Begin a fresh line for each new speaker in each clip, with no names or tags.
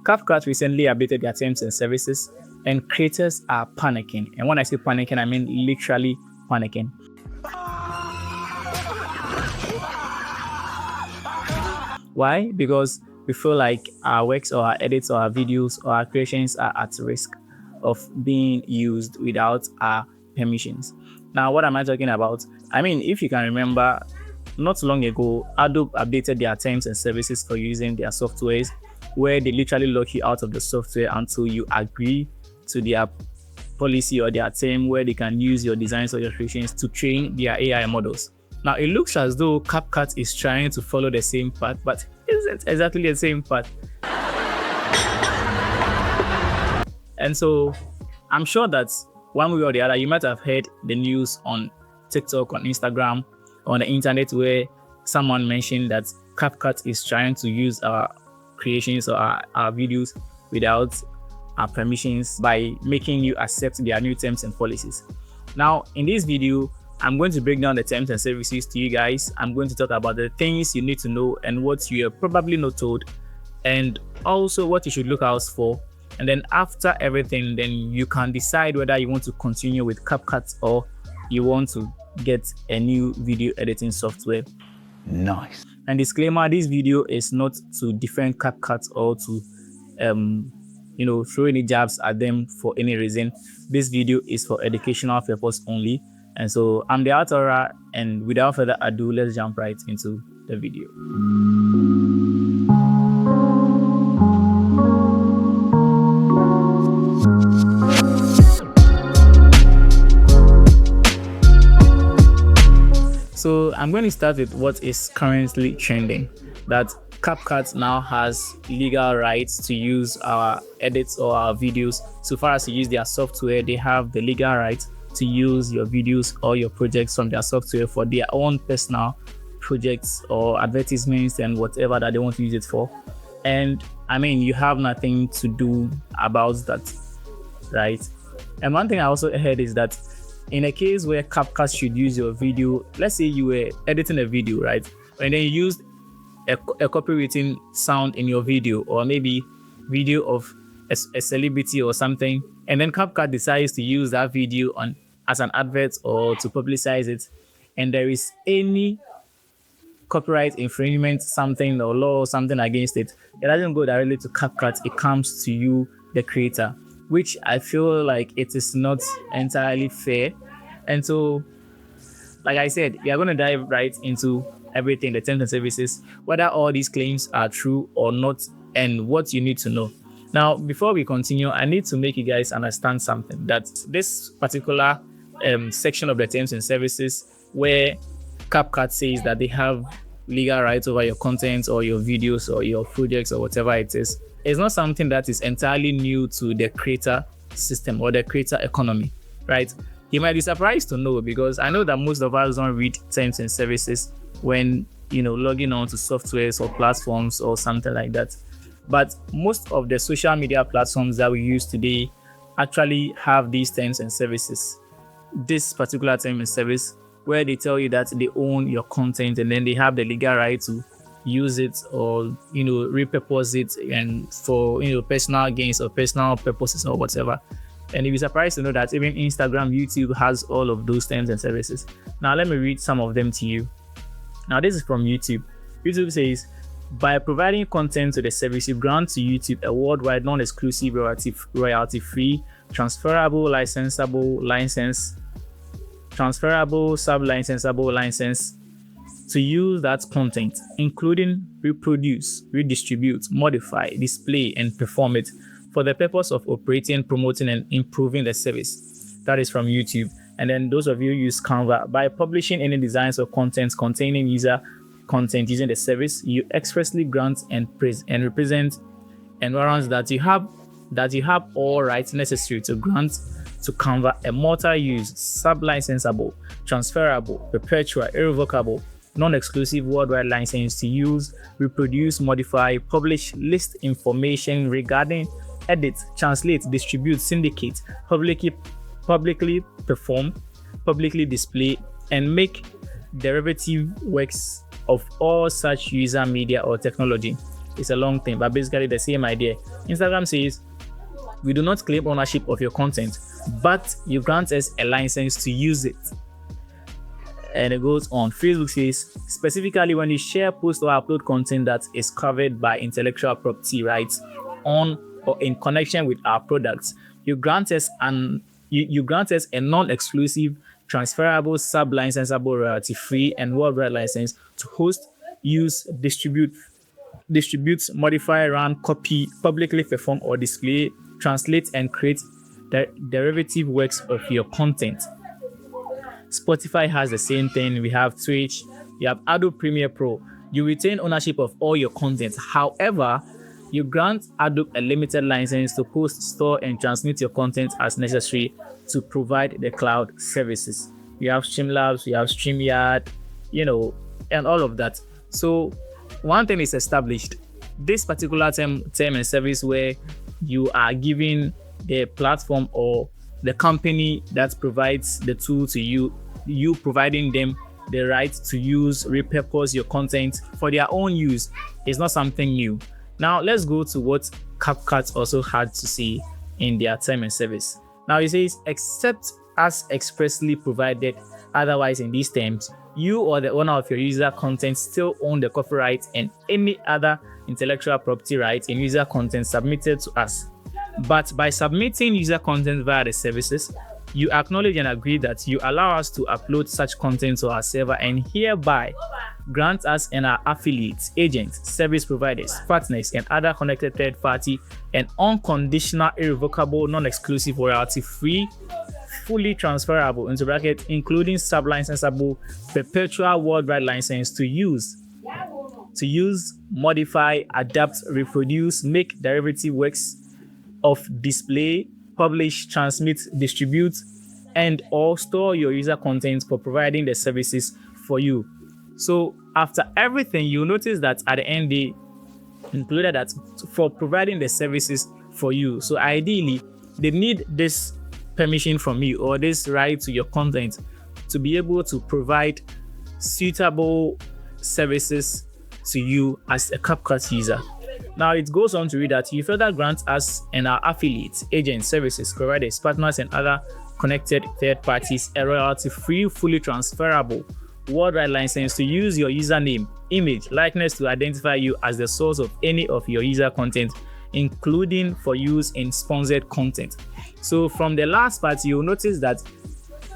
CapCut recently updated their terms and services, and creators are panicking. And when I say panicking, I mean literally panicking. Why? Because we feel like our works or our edits or our videos or our creations are at risk of being used without our permissions. Now, what am I talking about? I mean, if you can remember, not long ago, Adobe updated their terms and services for using their softwares, where they literally lock you out of the software until you agree to their policy or their term where they can use your designs or your creations to train their AI models. Now, it looks as though CapCut is trying to follow the same path, but isn't exactly the same path. And so I'm sure that one way or the other, you might have heard the news on TikTok, on Instagram, on the internet, where someone mentioned that CapCut is trying to use our creations or our videos without our permissions by making you accept their new terms and policies. Now, in this video, I'm going to break down the terms and services to you guys. I'm going to talk about the things you need to know and what you are probably not told, and also what you should look out for. And then after everything, then you can decide whether you want to continue with CapCut or you want to get a new video editing software.
Nice.
And disclaimer, this video is not to defend CapCut or to throw any jabs at them for any reason. This video is for educational purpose only. And so I'm the author, and without further ado, let's jump right into the video. So I'm going to start with what is currently trending, that CapCut now has legal rights to use our edits or our videos. So far as to use their software, they have the legal right to use your videos or your projects from their software for their own personal projects or advertisements and whatever that they want to use it for. And I mean, you have nothing to do about that, right? And one thing I also heard is that in a case where CapCut should use your video, let's say you were editing a video, right? And then you used a copywritten sound in your video, or maybe video of a celebrity or something, and then CapCut decides to use that video as an advert or to publicize it, and there is any copyright infringement, something or law or something against it, it doesn't go directly to CapCut, it comes to you, the creator, which I feel like it is not entirely fair. And so, like I said, we are going to dive right into everything, the terms and services, whether all these claims are true or not, and what you need to know. Now, before we continue, I need to make you guys understand something, that this particular section of the terms and services where CapCut says that they have legal rights over your content or your videos or your projects or whatever it is not something that is entirely new to the creator system or the creator economy, right? You might be surprised to know, because I know that most of us don't read terms and services when logging on to softwares or platforms or something like that. But most of the social media platforms that we use today actually have these terms and services. This particular term and service where they tell you that they own your content, and then they have the legal right to use it or repurpose it and for personal gains or personal purposes or whatever. And you'll be surprised to know that even Instagram, YouTube has all of those terms and services. Now let me read some of them to you. Now this is from YouTube. YouTube says, by providing content to the service, you grant to YouTube a worldwide non-exclusive royalty-free, transferable, sub-licensable license to use that content, including reproduce, redistribute, modify, display, and perform it for the purpose of operating, promoting, and improving the service. That is from YouTube. And then those of you use Canva, by publishing any designs or content containing user content using the service, you expressly grant and represent and warrants that you have all rights necessary to grant to Canva a multi-use, sub-licensable, transferable, perpetual, irrevocable, non-exclusive worldwide license to use, reproduce, modify, publish, list information regarding, edit, translate, distribute, syndicate, publicly perform, publicly display, and make derivative works of all such user media or technology, It's a long thing, but basically the same idea. Instagram says, we do not claim ownership of your content, but you grant us a license to use it. And it goes on. Facebook says, specifically when you share, post, or upload content that is covered by intellectual property rights on or in connection with our products, you grant us you grant us a non-exclusive, transferable, sub-licensable, royalty-free, and worldwide license to host, use, distribute, modify, run, copy, publicly perform or display, translate, and create derivative works of your content. Spotify has the same thing. We have Twitch, you have Adobe Premiere Pro. You retain ownership of all your content. However, you grant Adobe a limited license to host, store, and transmit your content as necessary to provide the cloud services. You have Streamlabs, you have StreamYard, and all of that. So one thing is established. This particular term and service where you are giving the platform or the company that provides the tool to you providing them the right to use, repurpose your content for their own use is not something new. Now let's go to what CapCut also had to say in their term and service. Now it says, except as expressly provided otherwise in these terms, you or the owner of your user content still own the copyright and any other intellectual property rights in user content submitted to us. But by submitting user content via the services, you acknowledge and agree that you allow us to upload such content to our server and hereby grant us and our affiliates, agents, service providers, partners, and other connected third party an unconditional, irrevocable, non-exclusive, royalty-free, fully transferable into bracket, including sub-licensable, perpetual worldwide license to use, modify, adapt, reproduce, make derivative works of display, publish, transmit, distribute, and or store your user content for providing the services for you. So after everything, you'll notice that at the end they included that for providing the services for you. So ideally, they need this permission from you or this right to your content to be able to provide suitable services to you as a CapCut user. Now it goes on to read that you further grant us and our affiliates, agents, services, providers, partners, and other connected third parties a royalty-free, fully transferable, worldwide license to use your username, image, likeness to identify you as the source of any of your user content, including for use in sponsored content. So from the last part, you'll notice that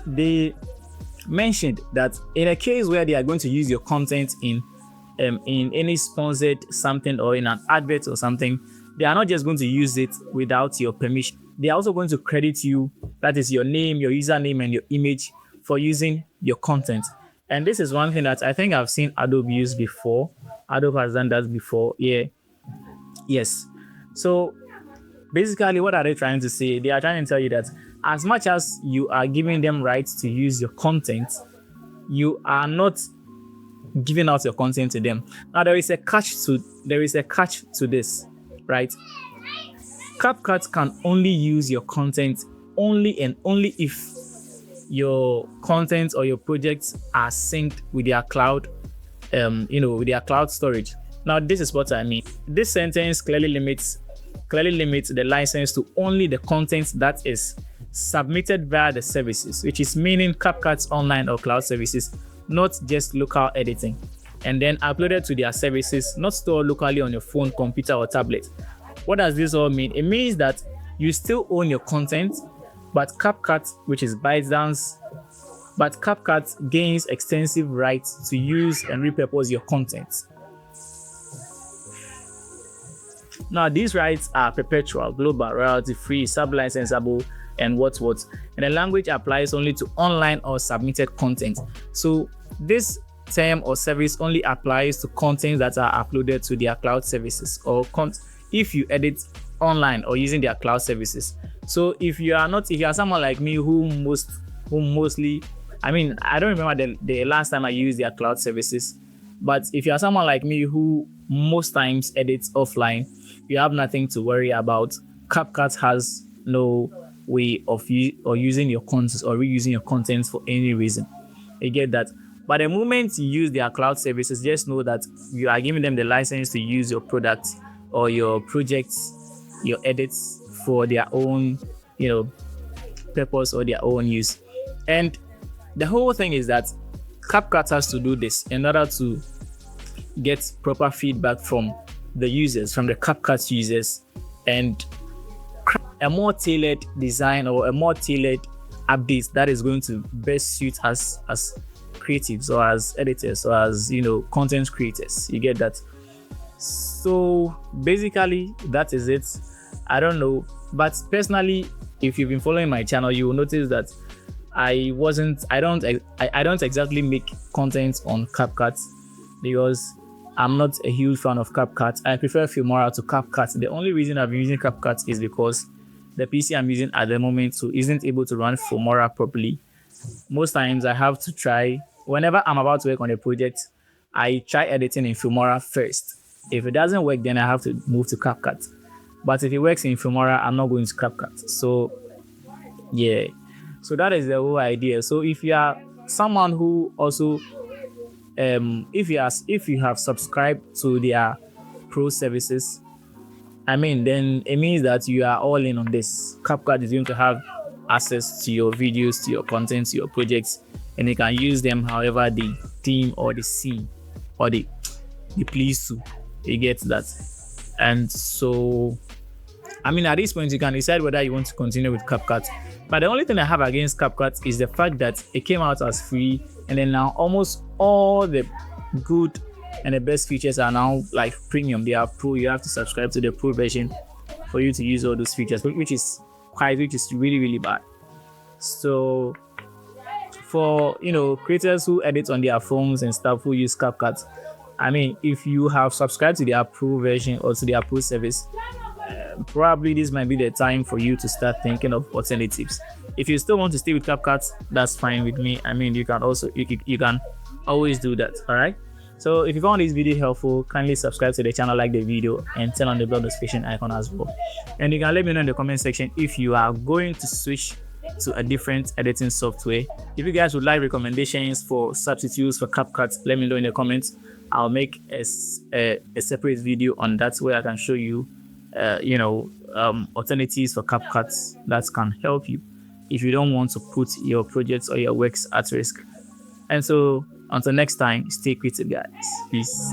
they mentioned that in a case where they are going to use your content in any sponsored something or in an advert or something, they are not just going to use it without your permission. They are also going to credit you, that is your name, your username, and your image for using your content. And this is one thing that I think I've seen Adobe use before. Adobe has done that before. Yeah. Yes. So basically, what are they trying to say? They are trying to tell you that as much as you are giving them rights to use your content, you are not giving out your content to them. Now there is a catch to this, right? CapCut can only use your content only and only if your content or your projects are synced with their cloud, with their cloud storage. Now this is what I mean. This sentence clearly limits the license to only the content that is submitted via the services, which is meaning CapCut's online or cloud services, not just local editing, and then uploaded to their services, not stored locally on your phone, computer, or tablet. What does this all mean? It means that you still own your content, but CapCut, which is ByteDance, but CapCut gains extensive rights to use and repurpose your content. Now, these rights are perpetual, global, royalty-free, sub-licensable, and what. And the language applies only to online or submitted content. So this term or service only applies to content that are uploaded to their cloud services or if you edit online or using their cloud services. So if you are someone like me who mostly, I don't remember the last time I used their cloud services, but if you are someone like me who most times edits offline, you have nothing to worry about. CapCut has no way of using your content or reusing your content for any reason. You get that. But the moment you use their cloud services, just know that you are giving them the license to use your products or your projects, your edits for their own, you know, purpose or their own use. And the whole thing is that CapCut has to do this in order to get proper feedback from the users, from the CapCut users, and a more tailored design or a more tailored update that is going to best suit us as creatives or as editors or as, you know, content creators. You get that? So basically that is it. I don't know, but personally, if you've been following my channel, you will notice that I don't exactly make content on CapCut because I'm not a huge fan of CapCut. I prefer Filmora to CapCut. The only reason I've been using CapCut is because the PC I'm using at the moment isn't able to run Filmora properly. Most times I have to try, whenever I'm about to work on a project, I try editing in Filmora first. If it doesn't work, then I have to move to CapCut. But if it works in Filmora, I'm not going to CapCut. So yeah, so that is the whole idea. So if you are someone who also if you have subscribed to their pro services, I mean, then it means that you are all in on this. CapCut is going to have access to your videos, to your content, to your projects, and you can use them however they deem or they see or they please to. You get that? And so, I mean, at this point, you can decide whether you want to continue with CapCut. But the only thing I have against CapCut is the fact that it came out as free, and then now almost all the good and the best features are now like premium. They are pro. You have to subscribe to the pro version for you to use all those features, which is really, really bad. So for, you know, creators who edit on their phones and stuff who use CapCut, I mean, if you have subscribed to their pro version or to their pro service, probably this might be the time for you to start thinking of alternatives. If you still want to stay with CapCut, that's fine with me. I mean, you can also you can always do that. All right. So if you found this video helpful, kindly subscribe to the channel, like the video, and turn on the bell notification icon as well. And you can let me know in the comment section if you are going to switch to a different editing software. If you guys would like recommendations for substitutes for CapCut, let me know in the comments. I'll make a separate video on that where I can show you alternatives for CapCut that can help you if you don't want to put your projects or your works at risk. And so until next time, stay creative, guys. Peace.